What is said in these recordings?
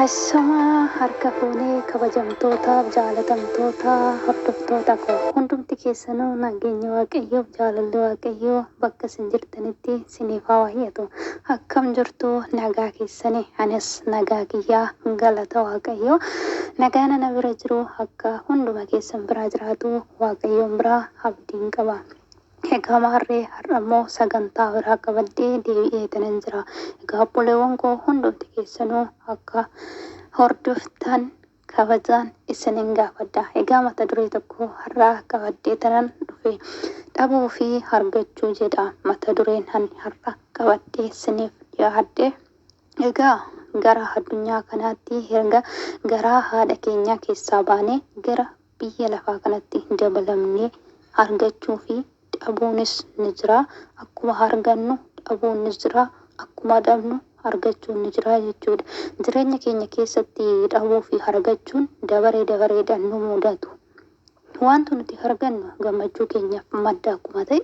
Ashamaa harka fuunee kabajamtootaaf jaalatamtoota hordoftoota koo hundumti keessanuu nageenya waaqayyoof jaalalli waaqayyoo bakka isin jirtanitti isiniif haa baay'atu. Akkam jirtu nagaa keessanii anis nagaa kiyyaa galata waaqayyoo nagaan ana bira jiru akka hunduma keessan biraa jiraatu waaqayyoon biraa abdiin qaba. Egaa maarree har'ammoo sagantaa biraa qabadhee deebi'eetanan jira. Egaa obboleewwan koo hundumti keessanuu akka hordoftan kabajaan isiniin gaafadha. Egaa mata duree tokko har'aa qabadheetanan dhufe dhabuu fi argachuu jedha mata dureen ani har'a qabadhee isiniif dhiyaadhe. Egaa gara addunyaa kanaatti erga garaa haadha keenyaa keessaa baanee gara biyya lafaa kanatti dabalamnee argachuu fi dhabuunis ni jira. Akkuma argannu dhabuun ni jira. Akkuma dhabnu argachuun ni jira jechuudha. Jireenya keenya keessatti dhabuu fi argachuun dabaree dabareedhaan nu mudatu. Wanti nuti argannu gammachuu keenyaaf madda akkuma ta'e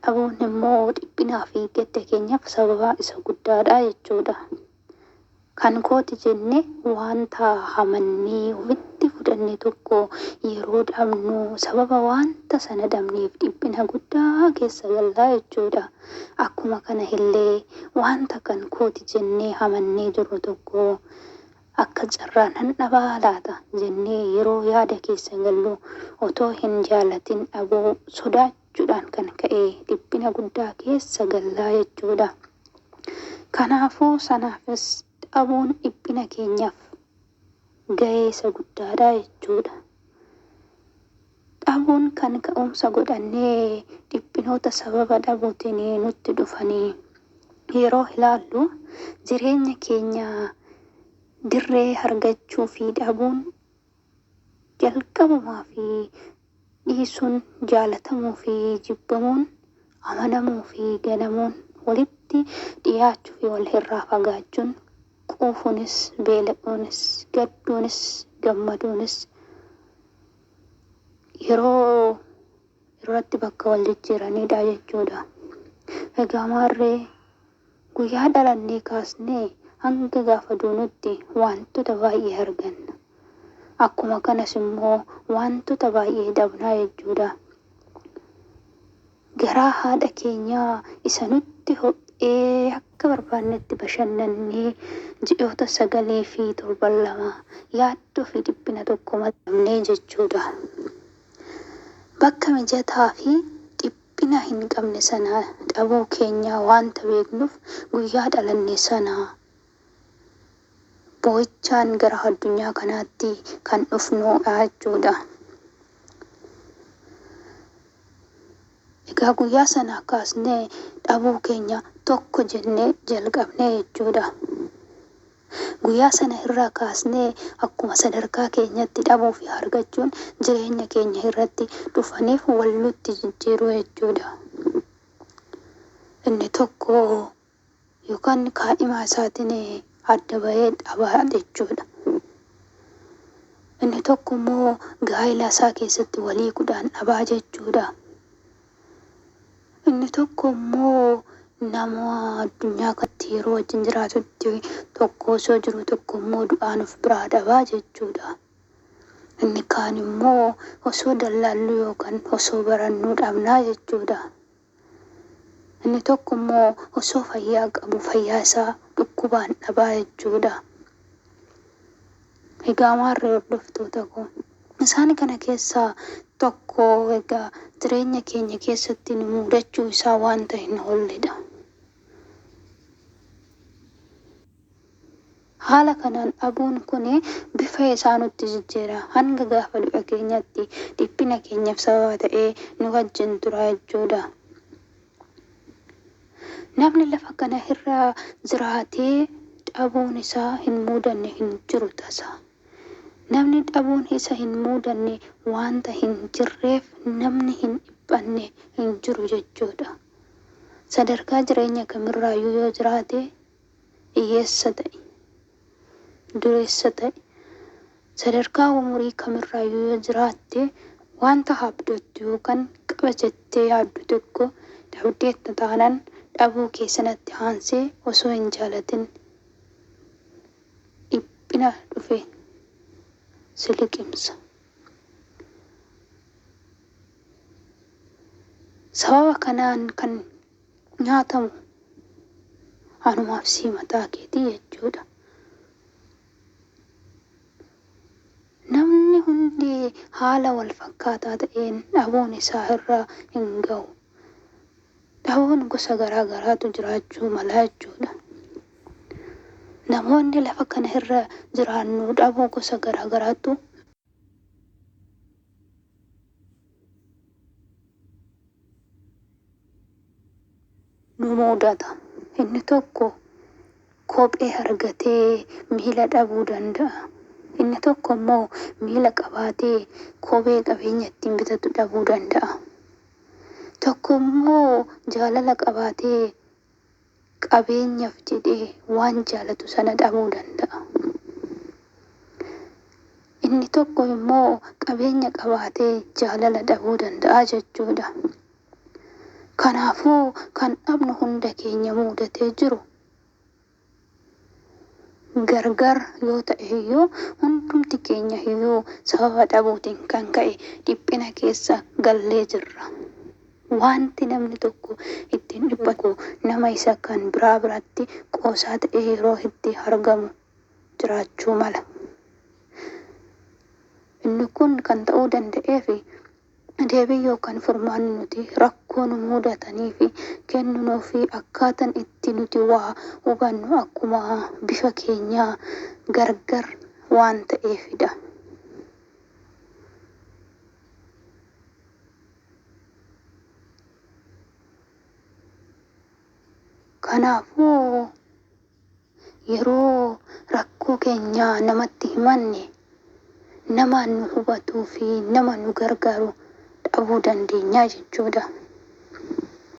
dhabuun immoo dhiphinaa fi gadda keenyaaf sababa isa guddaadha jechuudha. Kan kooti jennee wanta amannee ofitti fudhanne tokko yeroo dhabnu sababa wanta sana dhabneef dhiphina guddaa keessa gallaa jechuudha. Akkuma kana illee wanta kan kooti jennee amannee jirru tokko akka carraan nan dhabaa laata jennee yeroo yaada keessa gallu otoo hin jaalatin dhabuu sodaachuudhaan kan ka'e dhiphina guddaa keessa gallaa jechuudha. Kanaafuu sanaafis dhabuun dhiphina keenyaaf gahee isa guddaadha jechuudha. Dhabuun kan ka'umsa godhannee dhiphinoota sababa dhabuutiin nutti dhufanii yeroo ilaallu jireenya keenya dirree argachuu fi dhabuun jalqabumaa fi dhiisuun jaalatamuu fi jibbamuun amanamuu fi ganamuun walitti dhiyaachuu fi wal irraa fagaachuun quufuunis beela'uunis gadduunis gammaduunis yeroo irratti bakka wal jijjiiranidha jechuudha. Egaa maarree guyyaa dhalannee kaasnee hanga gaafa duunutti wantoota baay'ee arganna. Akkuma kanas immoo wantoota baay'ee dhabnaa jechuudha. Garaa haadha keenyaa isa nutti ho'ee akka barbaannetti bashannannee ji'oota 9 fi 7 yaaddoo fi dhiphina tokko maxxannee jechuudha. Bakka mijataa fi dhiphina hin qabne sana dhabuu keenyaa wanta beeknuuf guyyaa dhalannee sana boo'ichaan gara addunyaa kanaatti kan dhufnudha jechuudha. Egaa guyyaa sana kaasnee dhabuu keenya tokko jennee jalqabnee jechuudha. Guyyaa sana irraa kaasnee akkuma sadarkaa keenyatti dhabuu fi argachuun jireenya keenya irratti dhufaniif wal nutti jijjiiru jechuudha. Inni tokko yookaan kaadhimaa isaatiin adda bahee dhabaa jechuudha. Inni tokko immoo gaa'ila isaa keessatti walii gudhaan dhabaa jechuudha. Inni tokko immoo nama addunyaa kanatti yeroo wajjin jiraatutti tokko osoo jiru tokko immoo du'aan of biraa dhabaa jechuudha. Inni kaan immoo osoo dallaallu yookaan osoo barannuu dhabnaa jechuudha. Inni tokko immoo osoo fayyaa qabu fayyaa isaa dhukkubaan dhabaa jechuudha. Egaa maarree hordoftoota koo isaan kana keessaa tokko egaa jireenya keenya keessatti nu mudachuu isaa wanta hin oolledha. Haala kanaan dhabuun kun bifa isaa nutti jijjiira. Hanga gaafa du'a keenyatti dhiphina keenyaaf sababa ta'ee nu wajjin tura jechuudha. Namni lafa kana irra jiraatee dhabuun isaa hin mudanne hin jiru tasa. Namni dhabuun isa hin mudanne wanta hin jirreef namni hin dhiphanne hin jiru jechuudha. Sadarkaa jireenya kamirraayyuu yoo jiraate hiyyeessa ta'e, dureessa ta'e, sadarkaa umurii kamirraayyuu yoo jiraatte wanta abdattu yookaan qaba jettee yaaddu tokko dhabdeetta taanaan dhabuu keessanatti aansee osoo hin jaalatin dhiphina dhufe si liqimsa. Sababa kanaan kan nyaatamu anumaaf si mataa keetii jechuudha. Namni hundi haala wal fakkaataa ta'een dhabuun isaa irra hin ga'u. Dhabuun gosa garaa garaatu jiraachuu mala jechuudha. Namoonni lafa kana irra jiraannu dhabuu gosa garaa garaatu nu mudata. Inni tokko kophee argatee miila dhabuu danda'a. Inni tokko immoo miila qabaatee kophee qabeenya ittiin bitatu dhabuu danda'a. Tokko immoo jaalala qabaatee qabeenyaaf jedhee waan jaalatu sana dhabuu danda'a. Inni tokko immoo qabeenya qabaatee jaalala dhabuu danda'a jechuudha. Kanaafuu kan dhabnu hunda keenya mudatee jiru gargar yoo ta'e iyyuu hundumti keenya iyyuu sababa dhabuutiin kan ka'e dhiphina keessa gallee jirra. Wanti namni tokko ittiin dhiphatu nama isa kan biraa biratti qoosaa ta'ee yeroo itti argamu jiraachuu mala. Inni kun kan ta'uu danda'eef deebii yookaan furmaanni nuti rakkoo nu mudatanii fi kennunuu fi akkaataan itti nuti waa hubannu akkuma bifa keenyaa gargar waan ta'eefidha. Kanaafuu yeroo rakkoo keenyaa namatti himanne nama nu hubatuu fi nama nu gargaaru dhabuu dandeenya jechuudha.